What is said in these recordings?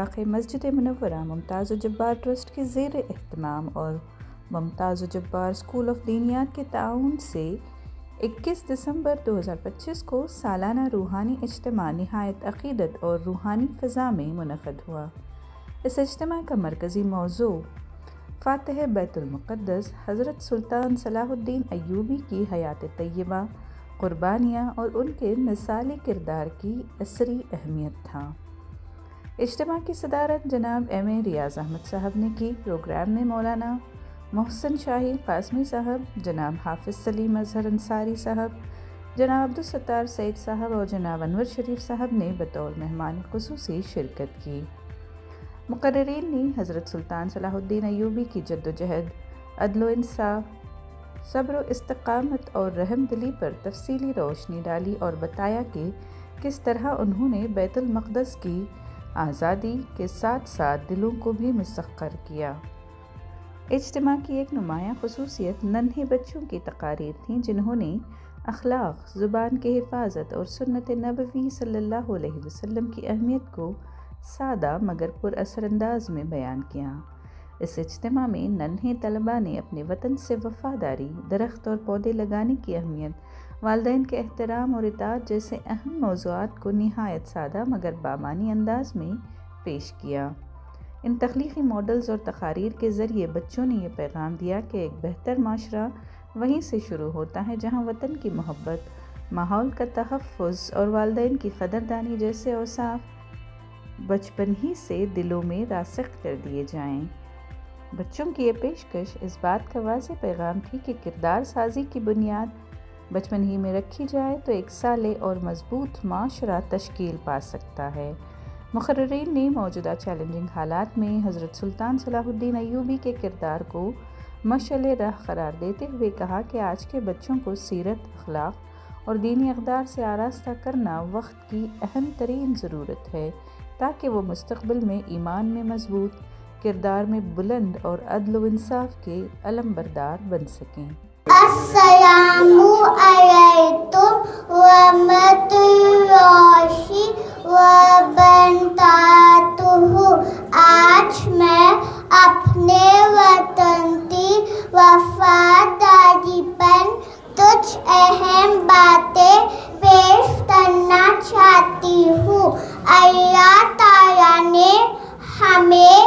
واقع مسجد منورہ ممتاز الجبار ٹرسٹ کے زیر اہتمام اور ممتاز الجبار اسکول آف دینیات کے تعاون سے 21 دسمبر 2025 کو سالانہ روحانی اجتماع نہایت عقیدت اور روحانی فضا میں منعقد ہوا۔ اس اجتماع کا مرکزی موضوع فاتح بیت المقدس حضرت سلطان صلاح الدین ایوبی کی حیات طیبہ، قربانیاں اور ان کے مثالی کردار کی عصری اہمیت تھا۔ اجتماع کی صدارت جناب ایم ریاض احمد صاحب نے کی۔ پروگرام میں مولانا محسن شاہی قاسمی صاحب، جناب حافظ سلیم اظہر انصاری صاحب، جناب عبدالستار سعید صاحب اور جناب انور شریف صاحب نے بطور مہمان خصوصی شرکت کی۔ مقررین نے حضرت سلطان صلاح الدین ایوبی کی جدوجہد، عدل و انصاف، صبر و استقامت اور رحم دلی پر تفصیلی روشنی ڈالی اور بتایا کہ کس طرح انہوں نے بیت المقدس کی آزادی کے ساتھ ساتھ دلوں کو بھی مسخر کیا۔ اجتماع کی ایک نمایاں خصوصیت ننھے بچوں کی تقاریر تھیں، جنہوں نے اخلاق، زبان کی حفاظت اور سنت نبوی صلی اللہ علیہ وسلم کی اہمیت کو سادہ مگر پر اثر انداز میں بیان کیا۔ اس اجتماع میں ننھے طلباء نے اپنے وطن سے وفاداری، درخت اور پودے لگانے کی اہمیت، والدین کے احترام اور اطاعت جیسے اہم موضوعات کو نہایت سادہ مگر بامعنی انداز میں پیش کیا۔ ان تخلیقی ماڈلز اور تقاریر کے ذریعے بچوں نے یہ پیغام دیا کہ ایک بہتر معاشرہ وہیں سے شروع ہوتا ہے جہاں وطن کی محبت، ماحول کا تحفظ اور والدین کی قدردانی جیسے اوصاف بچپن ہی سے دلوں میں راسخ کر دیے جائیں۔ بچوں کی یہ پیشکش اس بات کا واضح پیغام تھی کہ کردار سازی کی بنیاد بچپن ہی میں رکھی جائے تو ایک صالح اور مضبوط معاشرہ تشکیل پا سکتا ہے۔ مقررین نے موجودہ چیلنجنگ حالات میں حضرت سلطان صلاح الدین ایوبی کے کردار کو مشعل راہ قرار دیتے ہوئے کہا کہ آج کے بچوں کو سیرت، اخلاق اور دینی اقدار سے آراستہ کرنا وقت کی اہم ترین ضرورت ہے تاکہ وہ مستقبل میں ایمان میں مضبوط، کردار میں بلند اور عدل و انصاف کے علمبردار بن سکیں۔ السلام علیکم ورحمۃ اللہ وبرکاتہ۔ آج میں اپنے وطن کی وفاداری پر کچھ اہم باتیں پیش کرنا چاہتی ہوں۔ اللہ تعالیٰ نے ہمیں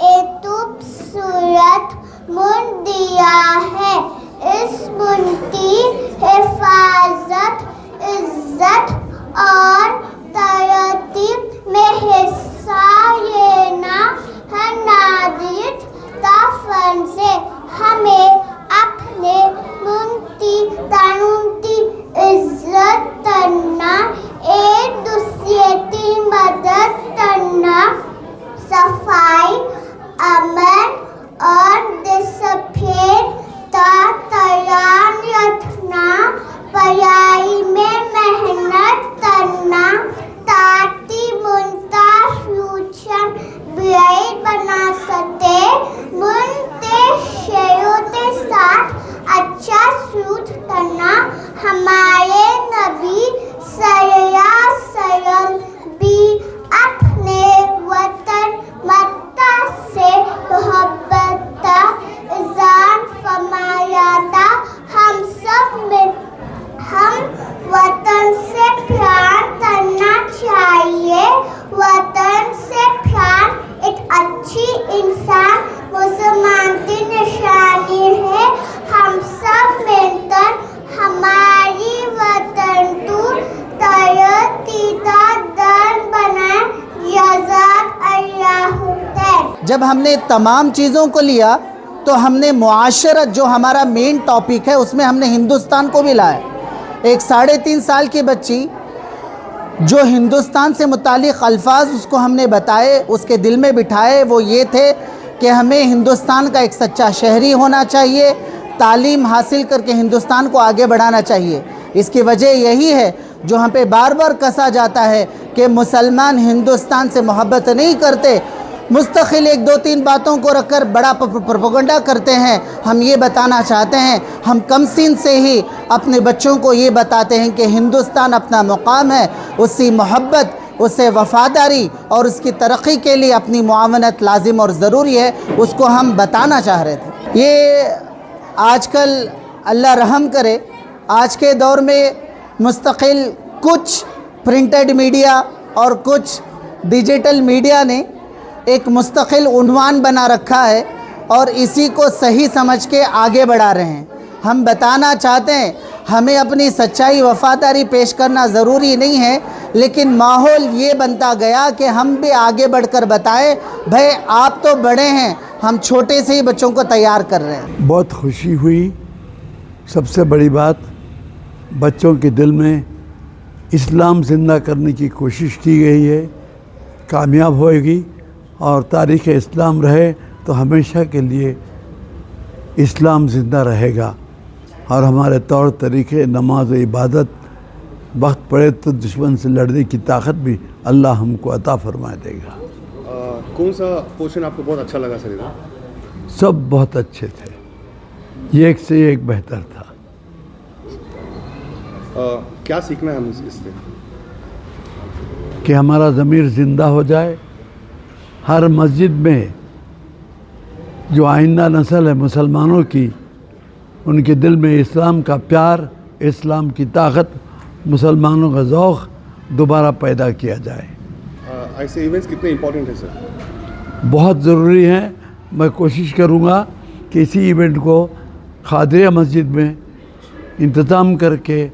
ایک خوبصورت ملک دیا ہے۔ اس ملک کی حفاظت، عزت اور ترقی میں حصہ لینا ہر ناگرک کا فرض ہے۔ ہمیں اپنے ملک کی قانون کی عزت کرنا، ایک دوسرے کی مدد کرنا، صفائی، امن اور ڈسپلن کا خیال رکھنا، پڑھائی میں محنت کرنا تاکہ ملک کا فیوچر برائٹ بنا سکے، ملک کے شہریوں کے ساتھ اچھا سلوک کرنا۔ ہمارے نبی صلی اللہ علیہ وسلم بھی اپنے وطن مکہ سے محبت کا اظہار فرمایا تھا۔ ہم وطن سے پیار کرنا چاہیے۔ وطن سے پیار ایک اچھی انسان مسلمان کی نشانی ہے۔ ہم سب مل کر ہماری وطن کو ترقی کا در بنائیں۔ جزاک اللہ خیر۔ جب ہم نے تمام چیزوں کو لیا تو ہم نے معاشرت جو ہمارا مین ٹاپک ہے اس میں ہم نے ہندوستان کو بھی لایا۔ ایک 3.5 سال کی بچی جو ہندوستان سے متعلق الفاظ اس کو ہم نے بتائے، اس کے دل میں بٹھائے، وہ یہ تھے کہ ہمیں ہندوستان کا ایک سچا شہری ہونا چاہیے، تعلیم حاصل کر کے ہندوستان کو آگے بڑھانا چاہیے۔ اس کی وجہ یہی ہے جو ہم پہ بار بار کسا جاتا ہے کہ مسلمان ہندوستان سے محبت نہیں کرتے، مستقل 1-2-3 باتوں کو رکھ کر بڑا پروپیگنڈا کرتے ہیں۔ ہم یہ بتانا چاہتے ہیں، ہم کم سن سے ہی اپنے بچوں کو یہ بتاتے ہیں کہ ہندوستان اپنا مقام ہے، اسی محبت اسے وفاداری اور اس کی ترقی کے لیے اپنی معاونت لازم اور ضروری ہے، اس کو ہم بتانا چاہ رہے تھے۔ یہ آج کل اللہ رحم کرے، آج کے دور میں مستقل کچھ پرنٹڈ میڈیا اور کچھ ڈیجیٹل میڈیا نے ایک مستقل عنوان بنا رکھا ہے اور اسی کو صحیح سمجھ کے آگے بڑھا رہے ہیں۔ ہم بتانا چاہتے ہیں ہمیں اپنی سچائی وفاداری پیش کرنا ضروری نہیں ہے، لیکن ماحول یہ بنتا گیا کہ ہم بھی آگے بڑھ کر بتائیں بھائی آپ تو بڑے ہیں، ہم چھوٹے سے ہی بچوں کو تیار کر رہے ہیں۔ بہت خوشی ہوئی۔ سب سے بڑی بات، بچوں کے دل میں اسلام زندہ کرنے کی کوشش کی گئی ہے، کامیاب ہوئے گی، اور تاریخ اسلام رہے تو ہمیشہ کے لیے اسلام زندہ رہے گا، اور ہمارے طور طریقے، نماز و عبادت، وقت پڑے تو دشمن سے لڑنے کی طاقت بھی اللہ ہم کو عطا فرما دے گا۔ کون سا پورشن آپ کو بہت اچھا لگا سر؟ سب بہت اچھے تھے، یہ ایک سے ایک بہتر تھا۔ کیا سیکھنا ہے ہم اس سے؟ کہ ہمارا ضمیر زندہ ہو جائے، ہر مسجد میں جو آئندہ نسل ہے مسلمانوں کی، ان کے دل میں اسلام کا پیار، اسلام کی طاقت، مسلمانوں کا ذوق دوبارہ پیدا کیا جائے۔ ایسے ایونٹس کتنے امپورٹنٹ ہیں سر؟ بہت ضروری ہیں۔ میں کوشش کروں گا کہ اسی ایونٹ کو قادریہ مسجد میں انتظام کر کے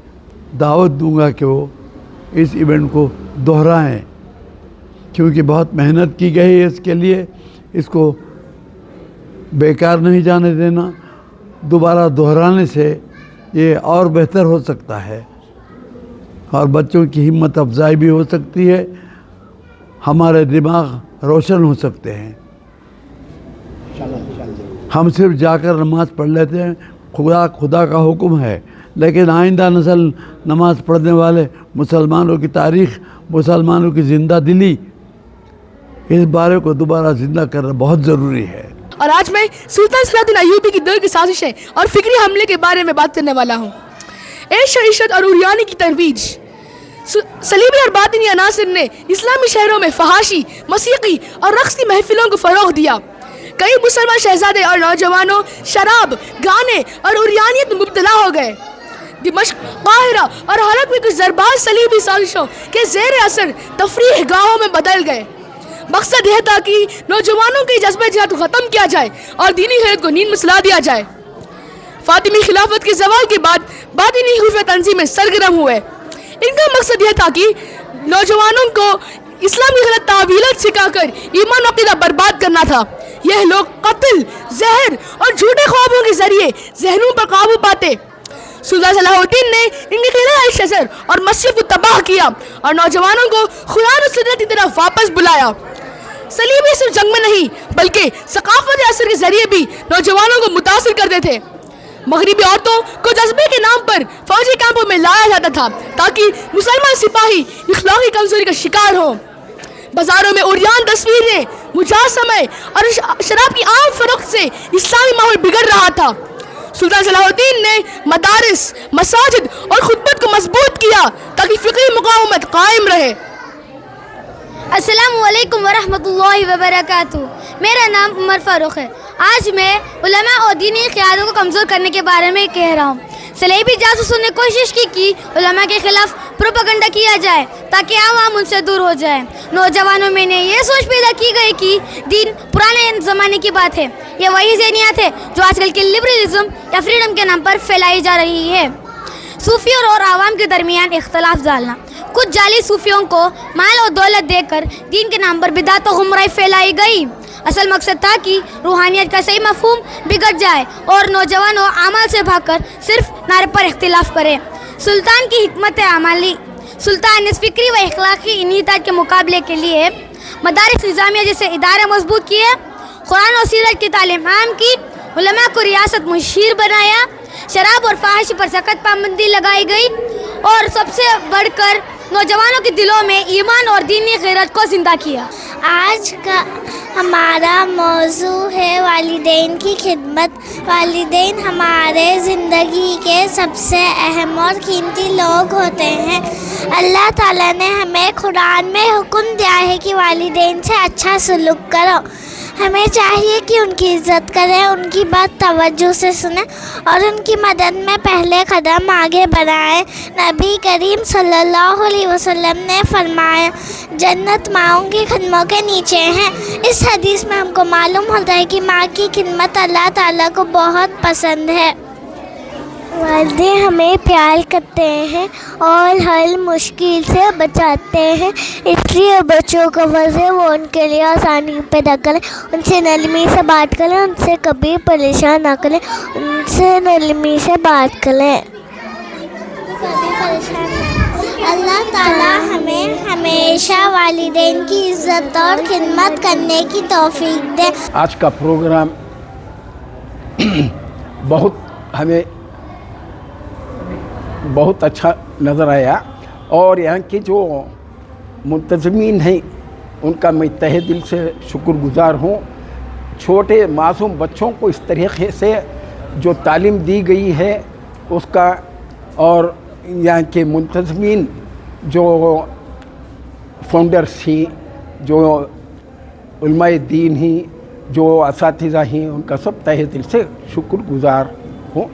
دعوت دوں گا کہ وہ اس ایونٹ کو دہرائیں، کیونکہ بہت محنت کی گئی ہے اس کے لیے، اس کو بیکار نہیں جانے دینا۔ دوبارہ دہرانے سے یہ اور بہتر ہو سکتا ہے، اور بچوں کی ہمت افزائی بھی ہو سکتی ہے، ہمارے دماغ روشن ہو سکتے ہیں۔ ہم صرف جا کر نماز پڑھ لیتے ہیں، خدا کا حکم ہے، لیکن آئندہ نسل نماز پڑھنے والے مسلمانوں کی تاریخ، مسلمانوں کی زندہ دلی، اس بارے کو دوبارہ زندہ کرنا بہت ضروری ہے۔ اور آج میں سلطان صلاح الدین ایوبی کی دور کی سازشیں اور فکری حملے کے بارے میں بات کرنے والا ہوں۔ عیش و عشرت اور عریانی کی ترویج۔ صلیبی اور باطنی عناصر نے اسلامی شہروں میں فحاشی، موسیقی اور رقص کی محفلوں کو فروغ دیا۔ کئی مسلمان شہزادے اور نوجوانوں شراب، گانے اور عریانیت میں مبتلا ہو گئے۔ دمشق، قاہرہ اور حلب میں کچھ ضربات صلیبی سازشوں کے زیر اثر تفریح گاہوں میں بدل گئے۔ مقصد یہ تھا کہ نوجوانوں کے جذبہ جہاد کو ختم کیا جائے اور دینی حیرت کو نیند میں سلا دیا جائے۔ فاطمی خلافت کے زوال کے بعد باطنی حروف تنظیمیں سرگرم ہوئے۔ ان کا مقصد یہ تھا کہ نوجوانوں کو اسلامی غلط تعویلات سکھا کر ایمان و عقیدہ برباد کرنا تھا۔ یہ لوگ قتل، زہر اور جھوٹے خوابوں کے ذریعے ذہنوں پر قابو پاتے۔ سلطان صلاح الدین نے ان کے قلعہ شجر اور مسجد کو تباہ کیا اور نوجوانوں کو خیال و سنت کی طرف واپس بلایا۔ صلیبی صرف جنگ میں نہیں بلکہ ثقافت اثر کے ذریعے بھی نوجوانوں کو متاثر کرتے تھے۔ مغربی عورتوں کو جذبے کے نام پر فوجی کیمپوں میں لایا جاتا تھا تاکہ مسلمان سپاہی اخلاقی کمزوری کا شکار ہوں۔ بازاروں میں عریان تصویریں، مجسمے اور شراب کی عام فروخت سے اسلامی ماحول بگڑ رہا تھا۔ سلطان صلاح الدین نے مدارس، مساجد اور خطبت کو مضبوط کیا تاکہ فقہی مقاومت قائم رہے۔ السلام علیکم ورحمۃ اللہ وبرکاتہ۔ میرا نام عمر فاروق ہے۔ آج میں علماء اور دینی قیادوں کو کمزور کرنے کے بارے میں کہہ رہا ہوں۔ صلیبی جاسوسوں نے کوشش کی کہ علماء کے خلاف پروپیگنڈا کیا جائے تاکہ عوام ان سے دور ہو جائے۔ نوجوانوں میں نے یہ سوچ پیدا کی گئی کہ دین پرانے زمانے کی بات ہے۔ یہ وہی ذہنیت ہے جو آج کل کے لبرلزم یا فریڈم کے نام پر پھیلائی جا رہی ہے۔ صوفیوں اور عوام کے درمیان اختلاف ڈالنا۔ کچھ جعلی صوفیوں کو مال اور دولت دے کر دین کے نام پر بدعت و گمراہی پھیلائی گئی۔ اصل مقصد تھا کہ روحانیت کا صحیح مفہوم بگڑ جائے اور نوجوان اعمال سے بھاگ کر صرف نعرے پر اختلاف کرے۔ سلطان کی حکمت عملی۔ سلطان نے فکری و اخلاقی انحطاط کے مقابلے کے لیے مدارس نظامیہ جیسے ادارے مضبوط کیے، قرآن و سیرت کی تعلیم عام کی، علماء کو ریاست مشیر بنایا، شراب اور فحاشی پر سخت پابندی لگائی گئی، اور سب سے بڑھ کر نوجوانوں کے دلوں میں ایمان اور دینی غیرت کو زندہ کیا۔ ہمارا موضوع ہے والدین کی خدمت۔ والدین ہمارے زندگی کے سب سے اہم اور قیمتی لوگ ہوتے ہیں۔ اللہ تعالیٰ نے ہمیں قرآن میں حکم دیا ہے کہ والدین سے اچھا سلوک کرو۔ ہمیں چاہیے کہ ان کی عزت کریں، ان کی بات توجہ سے سنیں اور ان کی مدد میں پہلے قدم آگے بڑھائیں۔ نبی کریم صلی اللہ علیہ وسلم نے فرمایا جنت ماؤں کی قدموں کے نیچے ہیں۔ اس حدیث میں ہم کو معلوم ہوتا ہے کہ ماں کی خدمت اللہ تعالیٰ کو بہت پسند ہے۔ والدین ہمیں پیار کرتے ہیں اور ہر مشکل سے بچاتے ہیں، اس لیے بچوں کو فرض ہے وہ ان کے لیے آسانی پیدا کریں، ان سے نرمی سے بات کریں، ان سے کبھی پریشان نہ کریں، ان سے نرمی سے بات کریں۔ اللہ تعالیٰ ہمیں ہمیشہ والدین کی عزت اور خدمت کرنے کی توفیق دے۔ آج کا پروگرام بہت اچھا نظر آیا، اور یہاں کے جو منتظمین ہیں ان کا میں تہہ دل سے شکر گزار ہوں۔ چھوٹے معصوم بچوں کو اس طریقے سے جو تعلیم دی گئی ہے اس کا، اور یہاں کے منتظمین جو فاؤنڈرس ہیں، جو علماء دین ہیں، جو اساتذہ ہیں، ان کا سب تہہ دل سے شکر گزار ہوں۔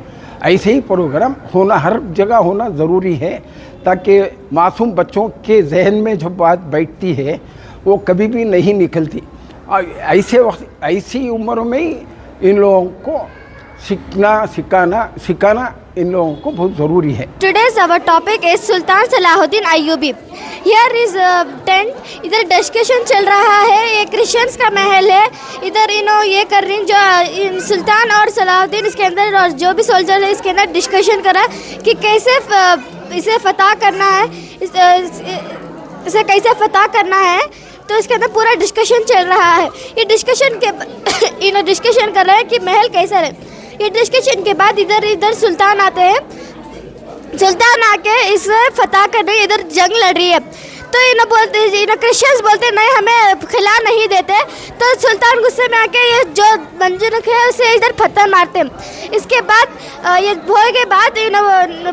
ایسے ہی پروگرام ہونا، ہر جگہ ہونا ضروری ہے، تاکہ معصوم بچوں کے ذہن میں جو بات بیٹھتی ہے وہ کبھی بھی نہیں نکلتی۔ اور ایسی عمروں میں ہی ان لوگوں کو سکھانا ان لوگوں کو بہت ضروری ہے۔ Today's our topic is Sultan Salahuddin Ayyubi. Here is a tent، ادھر ڈسکشن چل رہا ہے، یہ کرسچنس کا محل ہے، ادھر یہ کر رہی جو سلطان اور صلاح الدین اس کے اندر، اور جو بھی سولجر ہے اس کے اندر ڈسکشن کر رہا ہے کہ کیسے اسے فتح کرنا ہے، اسے کیسے فتح کرنا ہے، تو اس کے اندر پورا ڈسکشن چل رہا ہے۔ یہ ڈسکشن کے ڈسکشن کر رہے ہیں کہ محل کیسا رہے۔ یہ ڈسکشن کے بعد ادھر سلطان آتے ہیں، سلطان آ کے اسے فتح کر رہی ہے، ادھر جنگ لڑ رہی ہے، تو کرسچنس بولتے نہیں ہمیں کھلا نہیں دیتے، تو سلطان غصے میں آ کے یہ جو منجرک ہے اسے ادھر پتھر مارتے ہیں۔ اس کے بعد یہ ہونے کے بعد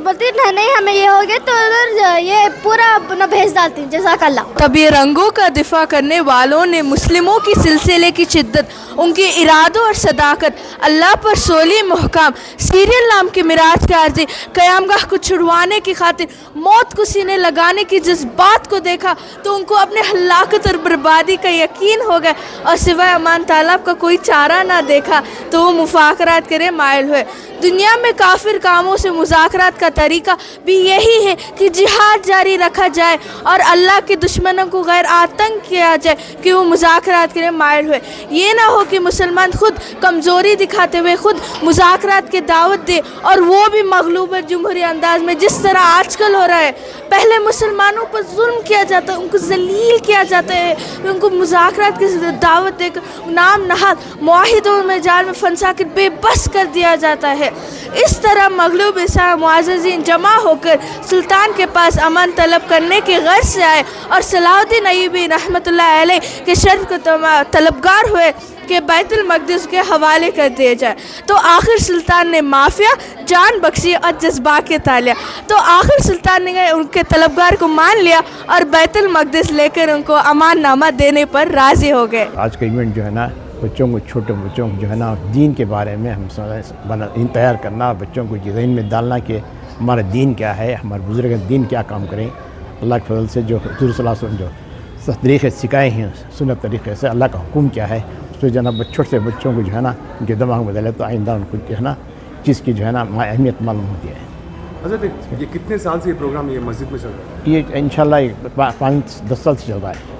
بولتے نہیں ہمیں یہ ہو گیا، تو ادھر یہ پورا بھیج ڈالتی ہیں۔ جزاک اللہ۔ تب یہ رنگوں کا دفاع کرنے والوں نے مسلموں کی سلسلے کی شدت، ان کے ارادوں اور صداقت، اللہ پر سولی محکام، سیریل نام کے میراث کے عارضی، قیام گاہ کو چھڑوانے کی خاطر موت کو سینے لگانے کی جذبات کو دیکھا تو ان کو اپنے ہلاکت اور بربادی کا یقین ہو گیا، اور سوائے امان طالب کا کوئی چارہ نہ دیکھا تو وہ مفاخرات کرے مائل ہوئے۔ دنیا میں کافر کاموں سے مذاکرات کا طریقہ بھی یہی ہے کہ جہاد جاری رکھا جائے اور اللہ کے دشمنوں کو غیر آتنک کیا جائے کہ وہ مذاکرات کے لیے مائل ہوئے۔ یہ نہ ہو کہ مسلمان خود کمزوری دکھاتے ہوئے خود مذاکرات کی دعوت دے، اور وہ بھی مغلوب جمہوری انداز میں، جس طرح آج کل ہو رہا ہے۔ پہلے مسلمانوں پر ظلم کیا جاتا ہے، ان کو ذلیل کیا جاتا ہے، ان کو مذاکرات کی دعوت دے کر نام نہاد معاہدوں میں جال میں پھنسا کر بے بس کر دیا جاتا ہے۔ اس طرح مغلوب اسلام معززین جمع ہو کر سلطان کے پاس امان طلب کرنے کے غرض سے آئے، اور صلاح الدین ایوبی رحمۃ اللہ علیہ کے شرف کو طلبگار ہوئے کہ بیت المقدس کے حوالے کر دیا جائے۔ تو آخر سلطان نے معافیا، جان بخشی اور جذبہ کے تالیا، تو آخر سلطان نے ان کے طلبگار کو مان لیا اور بیت المقدس لے کر ان کو امان نامہ دینے پر راضی ہو گئے۔ آج کا ایونٹ جو ہے نا، بچوں کو، چھوٹے بچوں کو جو ہے نا دین کے بارے میں ہم تیار کرنا، اور بچوں کو ذہن میں ڈالنا کہ ہمارا دین کیا ہے، ہمارے بزرگ دین کیا کام کریں۔ اللہ کے فضل سے جو حضور صلی اللہ علیہ وسلم جو طریقے سکھائے ہیں، سنت طریقے سے اللہ کا حکم کیا ہے، اس پہ جو ہے نا چھوٹے سے بچوں کو جو ہے نا ان کے دماغ میں ڈالے تو آئندہ ان کو جو ہے نا چیز کی جو ہے نا اہمیت معلوم ہوتی ہے۔ حضرت یہ کتنے سال سے یہ پروگرام یہ مسجد میں چل رہا ہے؟ یہ انشاءاللہ 5-10 سال سے چل رہا ہے۔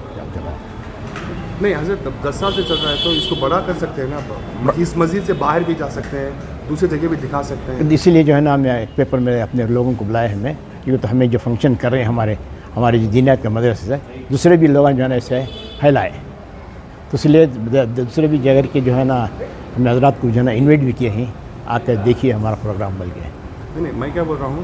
نہیں حضرت 10 سال سے چل رہا ہے تو اس کو بڑا کر سکتے ہیں نا، اس مسجد سے باہر بھی جا سکتے ہیں، دوسری جگہ بھی دکھا سکتے ہیں۔ اسی لیے جو ہے نا ہمیں ایک پیپر میں اپنے لوگوں کو بلایا ہے ہمیں، کیونکہ تو ہمیں جو فنکشن کر رہے ہیں ہمارے جو دینیات کے مدرسے سے دوسرے بھی لوگ جو ہے نا اسے پھیلائے، تو اس لیے دوسرے بھی جگہ کے جو ہے نا ہم حضرات کو جو ہے نا انوائٹ بھی کیے ہیں، آ کر دیکھیے ہمارا پروگرام بل گیا۔ نہیں میں کیا بول رہا ہوں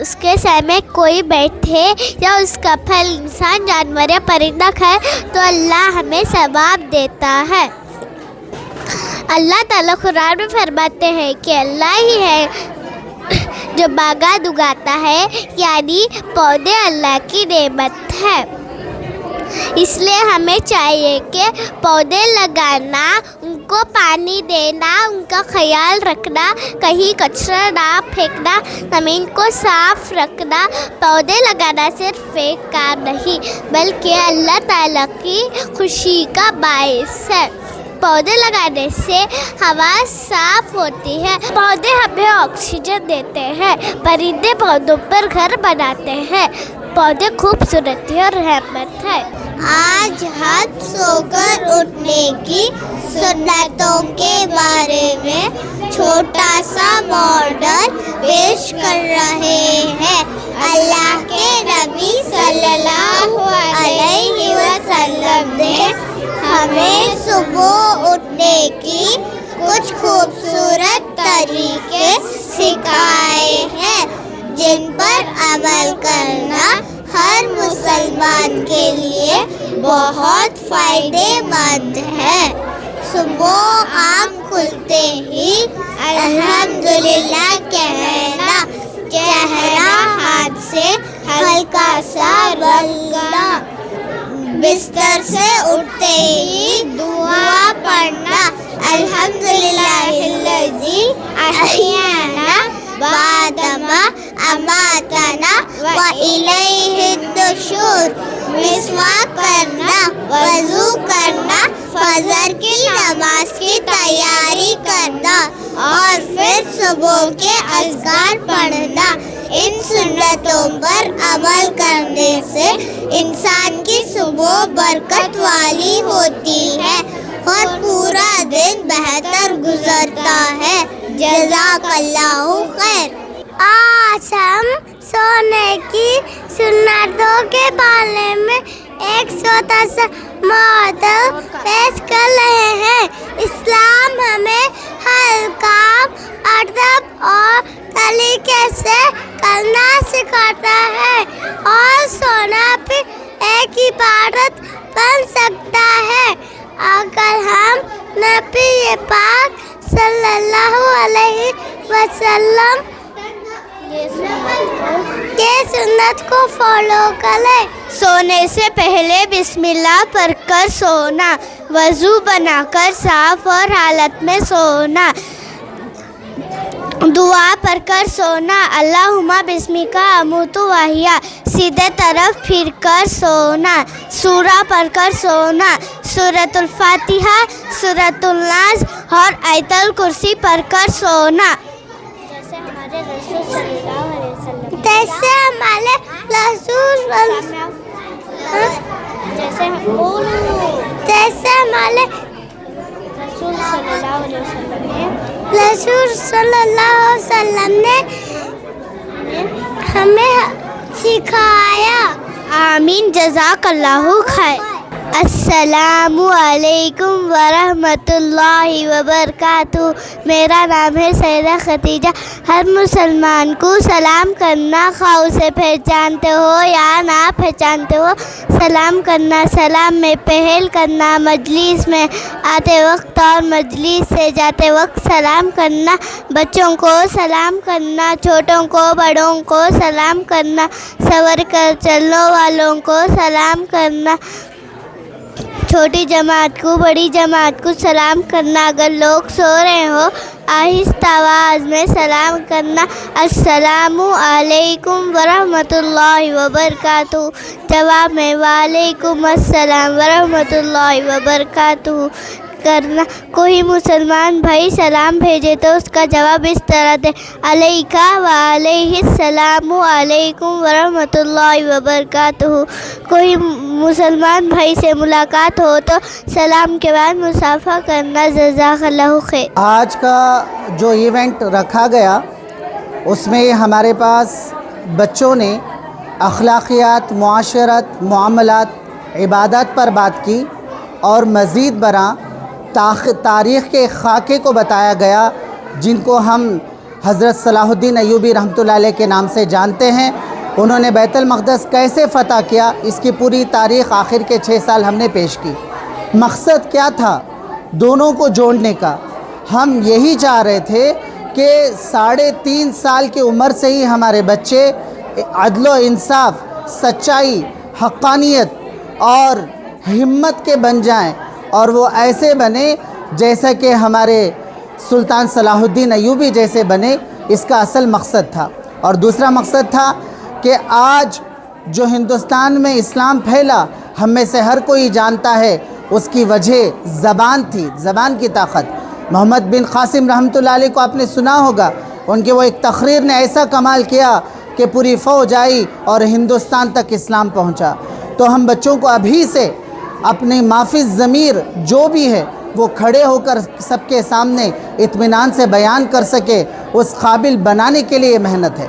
اس کے سر میں کوئی بیٹھے یا اس کا پھل انسان جانور یا پرندہ کھائے تو اللہ ہمیں ثواب دیتا ہے۔ اللہ تعالیٰ قرآن میں فرماتے ہیں کہ اللہ ہی ہے جو باغات اگاتا ہے، یعنی پودے اللہ کی نعمت ہے۔ اس لیے ہمیں چاہیے کہ پودے لگانا، ان کو پانی دینا، ان کا خیال رکھنا، کہیں کچرا نہ پھینکنا، زمین کو صاف رکھنا۔ پودے لگانا صرف ایک کام نہیں بلکہ اللہ تعالیٰ کی خوشی کا باعث ہے۔ پودے لگانے سے ہوا صاف ہوتی ہے، پودے ہمیں آکسیجن دیتے ہیں، پرندے پودوں پر گھر بناتے ہیں، پودے خوبصورتی اور رحمت ہے۔ آج ہم سو کر اٹھنے کی سنتوں کے بارے میں چھوٹا سا ماڈل پیش کر رہے ہیں۔ اللہ کے نبی صلی اللہ علیہ وسلم نے ہمیں صبح اٹھنے کی کچھ خوبصورت طریقے سکھائے ہیں جن پر عمل کرنا ہر مسلمان کے لیے بہت فائدے مند ہے۔ صبح آنکھ کھلتے ہی الحمدللہ کہنا، چہرہ ہاتھ سے ہلکا سا رگڑنا، بستر سے اٹھتے ہی دعا پڑھنا، الحمدللہ الذی احیانا بعدما اماتنا والیہ النشور، مسواک کرنا، وضو کرنا، فجر کی نماز کی تیاری کرنا اور پھر صبح کے اذکار پڑھنا۔ ان سنتوں پر عمل کرنے سے انسان کی صبح برکت والی ہوتی ہے اور پورا دن بہتر گزرتا ہے۔ جزاک اللہ خیر۔ آج ہم سونے کی سنتوں کے بارے میں ایک چھوٹا سا ماڈل پیش کر رہے ہیں۔ اسلام ہمیں ہر کام ادب اور طریقے سے کرنا سکھاتا ہے اور سونا بھی ایک عبادت بن سکتا ہے اگر ہم نبی پاک صلی اللہ علیہ وسلم کے سنت کو فالو کریں۔ سونے سے پہلے بسم اللہ پڑھ کر سونا، وضو بنا کر صاف اور حالت میں سونا، دعا پڑھ کر سونا، اللہم بسمک اموت واحیا، سیدھے طرف پھر کر سونا، سورہ پڑھ کر سونا، سورۃ الفاتحہ، سورۃ الناس اور آیت الکرسی پڑھ کر سونا۔ جیسے ہمارے رسول صلی اللہ علیہ وسلم رسول صلی اللہ علیہ وسلم نے ہمیں سکھایا۔ آمین، جزاک اللہ خیر۔ السلام علیکم ورحمۃ اللہ وبرکاتہ۔ میرا نام ہے سیدہ ختیجہ۔ ہر مسلمان کو سلام کرنا، خواہ اسے پہچانتے ہو یا نہ پہچانتے ہو، سلام کرنا، سلام میں پہل کرنا، مجلس میں آتے وقت اور مجلس سے جاتے وقت سلام کرنا، بچوں کو سلام کرنا، چھوٹوں کو بڑوں کو سلام کرنا، سور کر چلنے والوں کو سلام کرنا، چھوٹی جماعت کو بڑی جماعت کو سلام کرنا، اگر لوگ سو رہے ہو آہستہ آواز میں سلام کرنا، السلام علیکم ورحمۃ اللہ وبرکاتہ، جواب میں وعلیکم السلام ورحمۃ اللہ وبرکاتہ کرنا۔ کوئی مسلمان بھائی سلام بھیجے تو اس کا جواب اس طرح دے، علیکہ وعلیہ السلام علیکم ورحمۃ اللہ وبرکاتہ۔ کوئی مسلمان بھائی سے ملاقات ہو تو سلام کے بعد مصافحہ کرنا، جزاک اللہ خیر۔ آج کا جو ایونٹ رکھا گیا اس میں ہمارے پاس بچوں نے اخلاقیات، معاشرت، معاملات، عبادات پر بات کی اور مزید برآں تاریخ کے خاکے کو بتایا گیا جن کو ہم حضرت صلاح الدین ایوبی رحمۃ اللہ علیہ کے نام سے جانتے ہیں. انہوں نے بیت المقدس کیسے فتح کیا اس کی پوری تاریخ آخر کے 6 سال ہم نے پیش کی. مقصد کیا تھا دونوں کو جوڑنے کا؟ ہم یہی چاہ رہے تھے کہ 3.5 سال کی عمر سے ہی ہمارے بچے عدل و انصاف، سچائی، حقانیت اور ہمت کے بن جائیں، اور وہ ایسے بنے جیسا کہ ہمارے سلطان صلاح الدین ایوبی جیسے بنے. اس کا اصل مقصد تھا. اور دوسرا مقصد تھا کہ آج جو ہندوستان میں اسلام پھیلا، ہم میں سے ہر کوئی جانتا ہے اس کی وجہ زبان تھی، زبان کی طاقت. محمد بن قاسم رحمۃ اللہ علیہ کو آپ نے سنا ہوگا، ان کے وہ ایک تقریر نے ایسا کمال کیا کہ پوری فوج آئی اور ہندوستان تک اسلام پہنچا. تو ہم بچوں کو ابھی سے اپنی مافی ضمیر جو بھی ہے وہ کھڑے ہو کر سب کے سامنے اطمینان سے بیان کر سکے، اس قابل بنانے کے لیے محنت ہے.